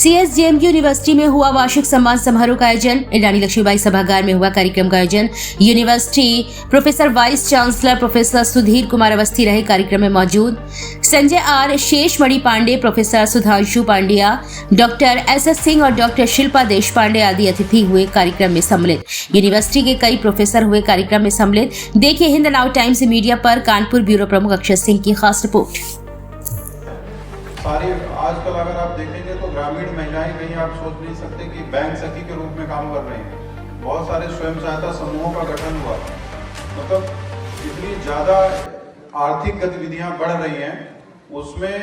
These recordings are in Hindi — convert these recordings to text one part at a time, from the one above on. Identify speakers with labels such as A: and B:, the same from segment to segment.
A: CSJM यूनिवर्सिटी में हुआ वार्षिक सम्मान समारोह का आयोजन। रानी लक्ष्मीबाई सभागार में हुआ कार्यक्रम का आयोजन। University professor vice chancellor professor Sudhir Kumar Awasthi रहे कार्यक्रम में मौजूद। Sanjay R, Sheshmani Pandey, professor Sudhanshu Pandya, doctor SS Singh और डॉक्टर शिल्पा देश पांडे आदि अतिथि हुए कार्यक्रम में सम्मिलित। यूनिवर्सिटी के कई प्रोफेसर हुए कार्यक्रम में सम्मिलित। देखिए हिंद नाउ टाइम्स मीडिया पर कानपुर ब्यूरो प्रमुख अक्षय सिंह की खास रिपोर्ट।
B: सारी आजकल अगर आप देखेंगे तो ग्रामीण महिलाएं कहीं आप सोच नहीं सकते कि बैंक सखी के रूप में काम कर रही हैं। बहुत सारे स्वयं सहायता समूहों का गठन हुआ, मतलब इतनी ज़्यादा आर्थिक गतिविधियां बढ़ रही हैं। उसमें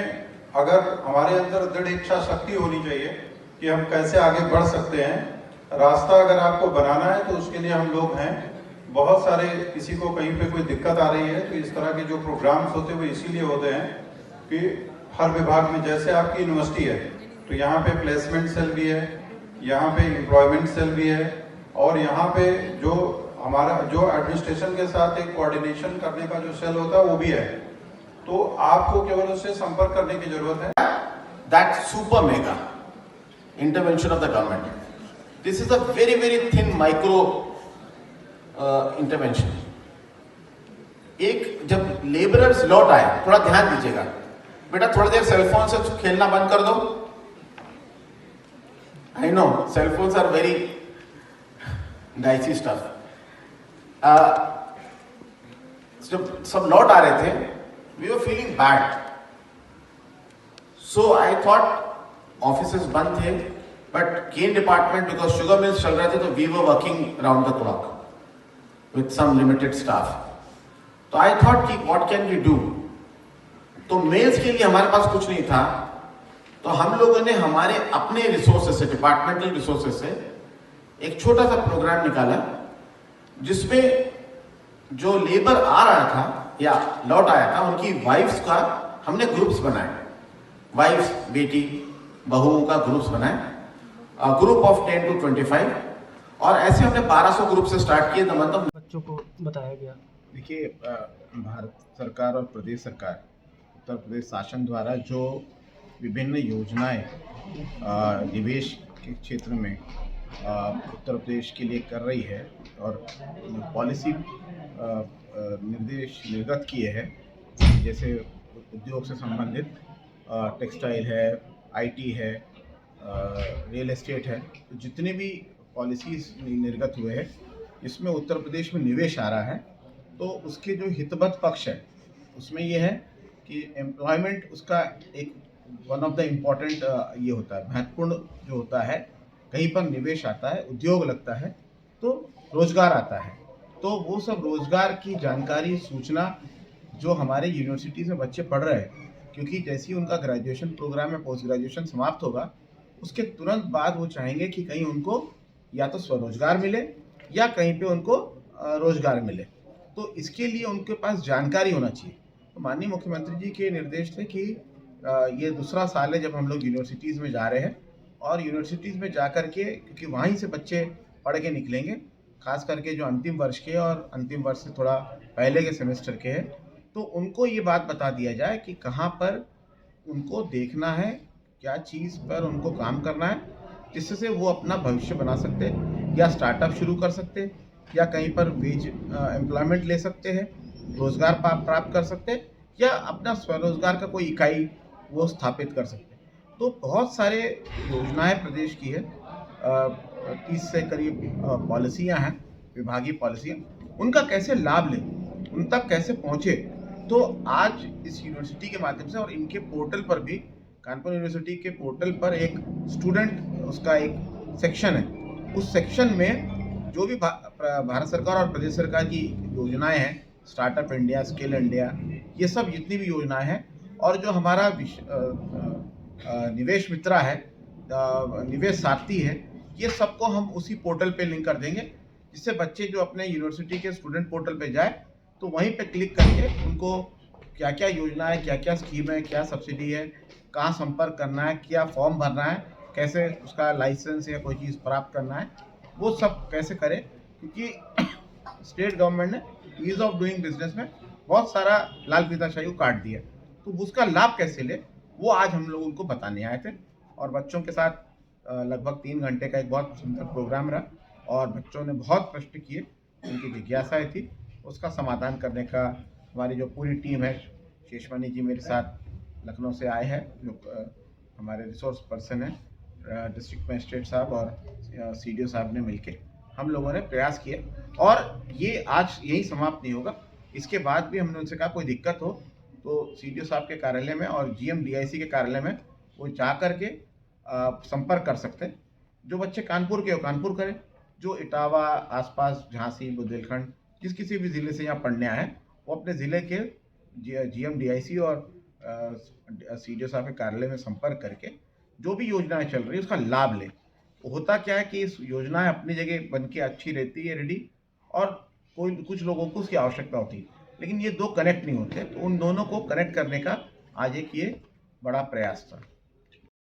B: अगर हमारे अंदर दृढ़ इच्छा शक्ति होनी चाहिए कि हम कैसे आगे बढ़ सकते हैं। रास्ता अगर आपको बनाना है तो उसके लिए हम लोग हैं। बहुत सारे किसी को कहीं पे कोई दिक्कत आ रही है तो इस तरह के जो प्रोग्राम्स होते हैं वो इसीलिए होते हैं कि हर विभाग में, जैसे आपकी यूनिवर्सिटी है तो यहाँ पे प्लेसमेंट सेल भी है, यहाँ पे एम्प्लॉयमेंट सेल भी है और यहाँ पे जो हमारा जो एडमिनिस्ट्रेशन के साथ एक कोऑर्डिनेशन करने का जो सेल होता है वो भी है। तो आपको केवल उससे संपर्क करने की जरूरत है।
C: That super mega intervention of the government. This is a very very thin micro intervention. एक जब लेबरर्स लौट आए, थोड़ा ध्यान दीजिएगा बेटा, थोड़ी देर सेलफोन से खेलना बंद कर दो। I know cellphones are very dicey stuff. जब सब लौट आ रहे थे, we were feeling bad, so I thought offices बंद थे, but cane department because sugar mills चल रहे थे तो we were working round the clock with some limited staff. तो आई थॉट कि व्हाट कैन वी डू। तो मेल्स के लिए हमारे पास कुछ नहीं था, तो हम लोगों ने हमारे अपने रिसोर्सेस से, डिपार्टमेंटल रिसोर्सेस से एक छोटा सा प्रोग्राम निकाला जिसमें जो लेबर आ रहा था या लौट आया था उनकी वाइफ्स का हमने ग्रुप्स बनाए। वाइफ्स, बेटी, बहुओं का ग्रुप्स बनाए, ग्रुप ऑफ 10 to 25, और ऐसे हमने 1200 ग्रुप से स्टार्ट किए। मतलब
D: बच्चों को बताया गया।
E: देखिए, भारत सरकार और प्रदेश सरकार, उत्तर प्रदेश शासन द्वारा जो विभिन्न योजनाएं निवेश के क्षेत्र में उत्तर प्रदेश के लिए कर रही है और पॉलिसी निर्देश निर्गत किए हैं, जैसे उद्योग से संबंधित टेक्सटाइल है, IT है, रियल एस्टेट है, तो जितने भी पॉलिसीज निर्गत हुए हैं इसमें उत्तर प्रदेश में निवेश आ रहा है। तो उसके जो हितबद्ध पक्ष है उसमें ये है कि एम्प्लॉयमेंट उसका एक वन ऑफ द इम्पॉर्टेंट ये होता है, महत्वपूर्ण जो होता है। कहीं पर निवेश आता है, उद्योग लगता है तो रोजगार आता है। तो वो सब रोजगार की जानकारी, सूचना जो हमारे यूनिवर्सिटीज़ में बच्चे पढ़ रहे हैं, क्योंकि जैसे ही उनका ग्रेजुएशन प्रोग्राम या पोस्ट ग्रेजुएशन समाप्त होगा उसके तुरंत बाद वो चाहेंगे कि कहीं उनको या तो स्वरोजगार मिले या कहीं पे उनको रोजगार मिले। तो इसके लिए उनके पास जानकारी होना चाहिए। तो माननीय मुख्यमंत्री जी के निर्देश थे कि ये दूसरा साल है जब हम लोग यूनिवर्सिटीज़ में जा रहे हैं, और यूनिवर्सिटीज़ में जा कर के, क्योंकि वहीं से बच्चे पढ़ के निकलेंगे, खास करके जो अंतिम वर्ष के और अंतिम वर्ष से थोड़ा पहले के सेमेस्टर के हैं, तो उनको ये बात बता दिया जाए कि कहाँ पर उनको देखना है, क्या चीज़ पर उनको काम करना है, जिससे वो अपना भविष्य बना सकते, या स्टार्टअप शुरू कर सकते, या कहीं पर वेज एम्प्लॉयमेंट ले सकते हैं, रोज़गार प्राप्त कर सकते, या अपना स्वरोजगार का कोई इकाई वो स्थापित कर सकते। तो बहुत सारे योजनाएं प्रदेश की है, 30 से करीब पॉलिसियां हैं, विभागीय पॉलिसियां, उनका कैसे लाभ लें, उन तक कैसे पहुंचे। तो आज इस यूनिवर्सिटी के माध्यम से और इनके पोर्टल पर भी, कानपुर यूनिवर्सिटी के पोर्टल पर एक स्टूडेंट, उसका एक सेक्शन है, उस सेक्शन में जो भी भारत सरकार और प्रदेश सरकार की योजनाएं हैं, स्टार्टअप इंडिया, स्किल इंडिया, ये सब जितनी भी योजनाएं हैं, और जो हमारा निवेश मित्रा है, निवेश सारथी है, ये सबको हम उसी पोर्टल पे लिंक कर देंगे, जिससे बच्चे जो अपने यूनिवर्सिटी के स्टूडेंट पोर्टल पे जाए तो वहीं पे क्लिक करके उनको क्या क्या योजना है, क्या क्या स्कीम है, क्या सब्सिडी है, कहाँ संपर्क करना है, क्या फॉर्म भरना है, कैसे उसका लाइसेंस या कोई चीज़ प्राप्त करना है, वो सब कैसे करें। क्योंकि स्टेट गवर्नमेंट ने ईज ऑफ डूइंग बिजनेस में बहुत सारा लाल फीताशाही को काट दिया, तो उसका लाभ कैसे ले वो आज हम लोग उनको बताने आए थे, और बच्चों के साथ लगभग 3 घंटे का एक बहुत सुंदर प्रोग्राम रहा और बच्चों ने बहुत प्रश्न किए, उनकी जिज्ञासाएं थी, उसका समाधान करने का हमारी जो पूरी टीम है, शेषमणि जी मेरे साथ लखनऊ से आए हैं, जो हमारे रिसोर्स पर्सन हैं, डिस्ट्रिक्ट मजिस्ट्रेट साहब और सीडीओ साहब ने मिलके हम लोगों ने प्रयास किए और ये आज यही समाप्त नहीं होगा। इसके बाद भी हमने उनसे कहा कोई दिक्कत हो तो सीडीओ साहब के कार्यालय में और जीएम डीआईसी के कार्यालय में वो जा करके संपर्क कर सकते हैं। जो बच्चे कानपुर के हो कानपुर करें, जो इटावा आसपास झांसी बुंदेलखंड जिस किसी भी ज़िले से यहाँ पढ़ने आए हैं वो अपने ज़िले के जीएम डीआईसी और सीडीओ साहब के कार्यालय में संपर्क करके जो भी योजनाएं चल रही है उसका लाभ लें। होता क्या है कि इस योजनाएं अपनी जगह बन के अच्छी रहती है रेडी, और कोई कुछ लोगों को उसकी आवश्यकता होती है, लेकिन ये दो कनेक्ट नहीं होते, तो उन दोनों को कनेक्ट करने का आज एक ये बड़ा प्रयास था।